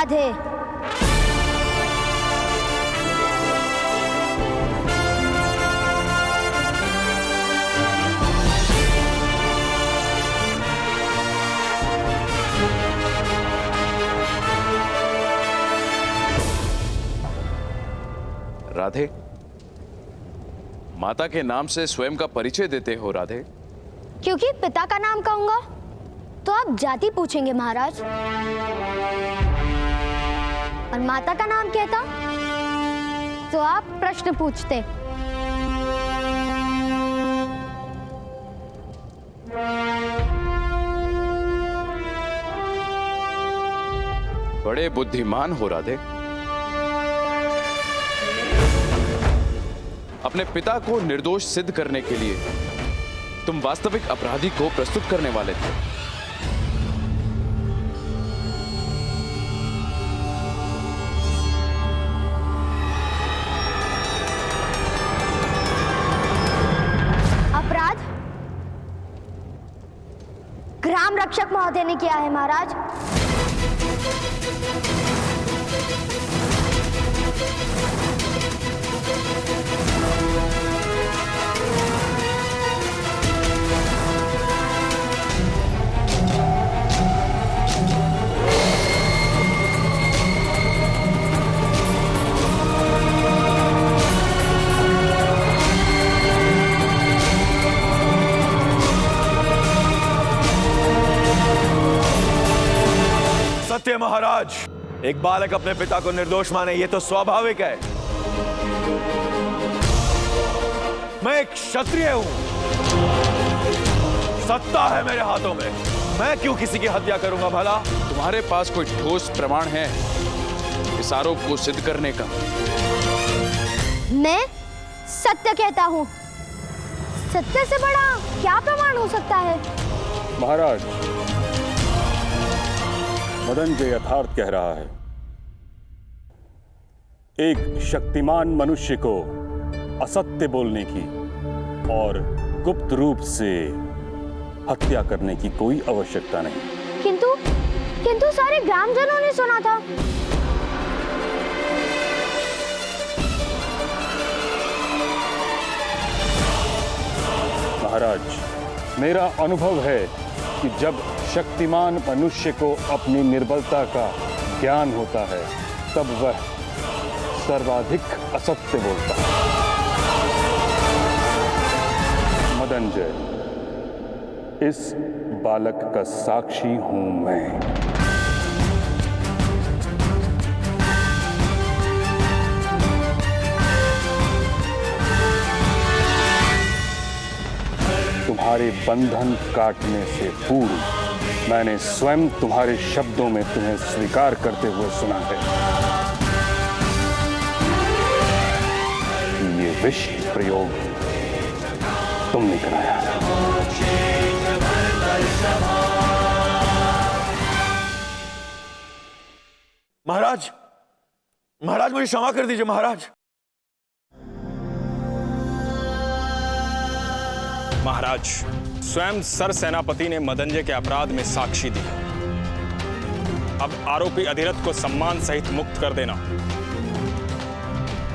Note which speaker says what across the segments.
Speaker 1: राधे।
Speaker 2: राधे, माता के नाम से स्वयं का परिचय देते हो राधे?
Speaker 1: क्योंकि पिता का नाम कहूंगा तो आप जाति पूछेंगे महाराज, और माता का नाम कहता तो आप प्रश्न पूछते।
Speaker 2: बड़े बुद्धिमान हो राधे। अपने पिता को निर्दोष सिद्ध करने के लिए तुम वास्तविक अपराधी को प्रस्तुत करने वाले थे।
Speaker 1: अपराध ग्राम रक्षक महोदय ने किया है महाराज।
Speaker 3: सत्य महाराज, एक बालक अपने पिता को निर्दोष माने ये तो स्वाभाविक है। मैं एक क्षत्रिय हूं, सत्ता है मेरे हाथों में, मैं क्यों किसी की हत्या करूंगा भला?
Speaker 2: तुम्हारे पास कोई ठोस प्रमाण है इस आरोप को सिद्ध करने का?
Speaker 1: मैं सत्य कहता हूं, सत्य से बड़ा क्या प्रमाण हो सकता है?
Speaker 4: महाराज, मदन जो यथार्थ कह रहा है। एक शक्तिमान मनुष्य को असत्य बोलने की और गुप्त रूप से हत्या करने की कोई आवश्यकता नहीं।
Speaker 1: किंतु सारे ग्रामजनों ने सुना था।
Speaker 4: महाराज, मेरा अनुभव है कि जब शक्तिमान मनुष्य को अपनी निर्बलता का ज्ञान होता है तब वह सर्वाधिक असत्य बोलता है। मदनजय, इस बालक का साक्षी हूं मैं। तुम्हारे बंधन काटने से पूर्व मैंने स्वयं तुम्हारे शब्दों में तुम्हें स्वीकार करते हुए सुना है कि ये विष प्रयोग तुमने कराया।
Speaker 3: महाराज, महाराज मुझे क्षमा कर दीजिए महाराज।
Speaker 5: महाराज, स्वयं सर सेनापति ने मदनजय के अपराध में साक्षी दी है। अब आरोपी अधिरथ को सम्मान सहित मुक्त कर देना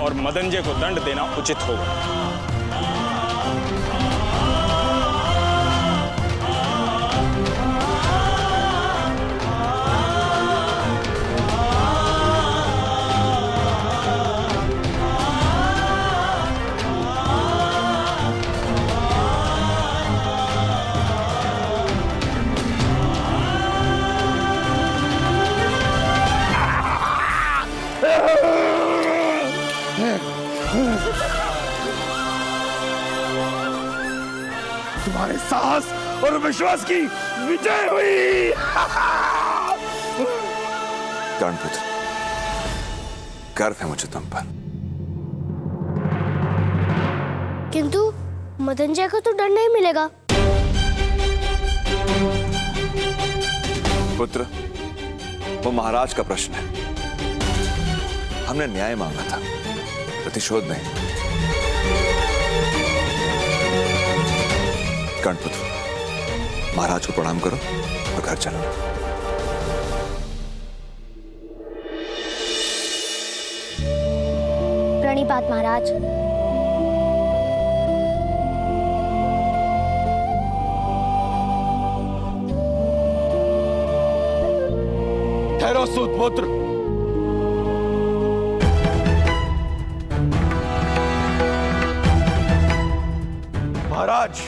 Speaker 5: और मदनजय को दंड देना उचित होगा।
Speaker 3: तुम्हारे साहस और विश्वास की विजय हुई।
Speaker 6: कर्णपुत्र, गर्व है मुझे तुम पर।
Speaker 1: किंतु मदनजय को तो दंड नहीं मिलेगा।
Speaker 6: पुत्र, वो महाराज का प्रश्न है। हमने न्याय मांगा था, प्रतिशोध नहीं। कर्णपुत्र, महाराज को प्रणाम करो और घर चलो।
Speaker 1: बात महाराज।
Speaker 3: ठहरो सूतपुत्र। महाराज,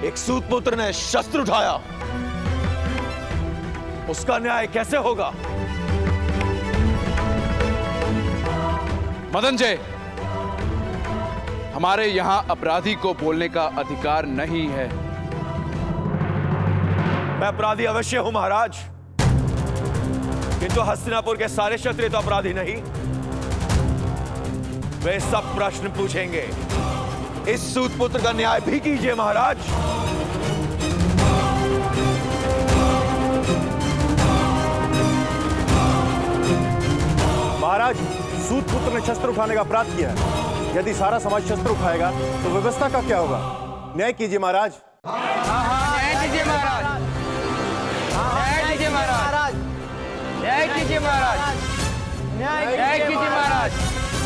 Speaker 3: एक सूतपुत्र ने शस्त्र उठाया, उसका न्याय कैसे होगा?
Speaker 2: मदनजय, हमारे यहां अपराधी को बोलने का अधिकार नहीं है।
Speaker 3: मैं अपराधी अवश्य हूं महाराज, किंतु हस्तिनापुर के सारे क्षत्रिय तो अपराधी नहीं। वे सब प्रश्न पूछेंगे। इस सूतपुत्र का न्याय भी कीजिए महाराज।
Speaker 7: महाराज, सूतपुत्र ने शस्त्र उठाने का अपराध किया है। यदि सारा समाज शस्त्र उठाएगा तो व्यवस्था का क्या होगा? न्याय कीजिए महाराज।
Speaker 8: न्याय कीजिए महाराज। न्याय कीजिए महाराज। न्याय कीजिए महाराज। न्याय कीजिए महाराज।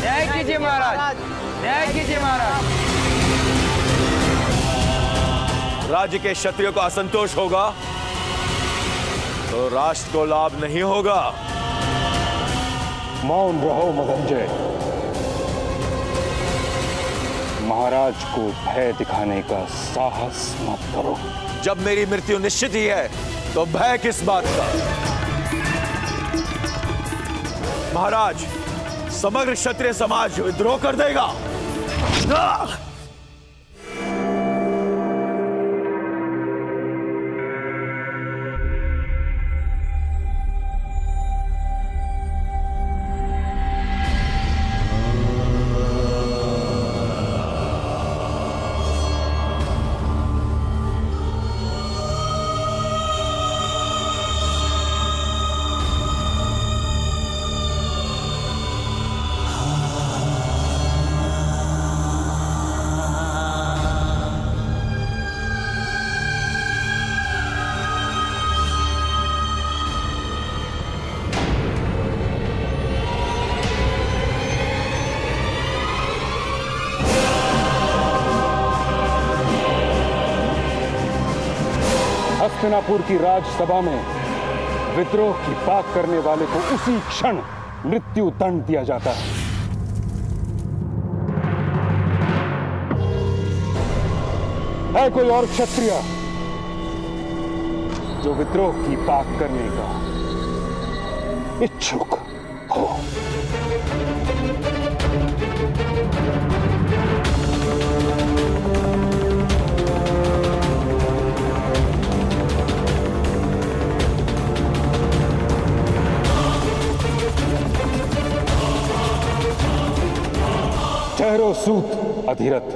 Speaker 8: न्याय कीजिए महाराज। न्याय कीजिए महाराज।
Speaker 3: राज्य के क्षत्रियों को असंतोष होगा तो राष्ट्र को लाभ नहीं होगा।
Speaker 4: मौन रहो मदनजय। महाराज को भय दिखाने का साहस मत करो।
Speaker 3: जब मेरी मृत्यु निश्चित ही है तो भय किस बात का? महाराज, समग्र क्षत्रिय समाज विद्रोह कर देगा।
Speaker 4: हस्तिनापुर की राजसभा में विद्रोह की बात करने वाले को उसी क्षण मृत्यु दंड दिया जाता है। है कोई और क्षत्रिय जो विद्रोह की बात करने का इच्छुक हो? ठहरो सूत अधिरथ।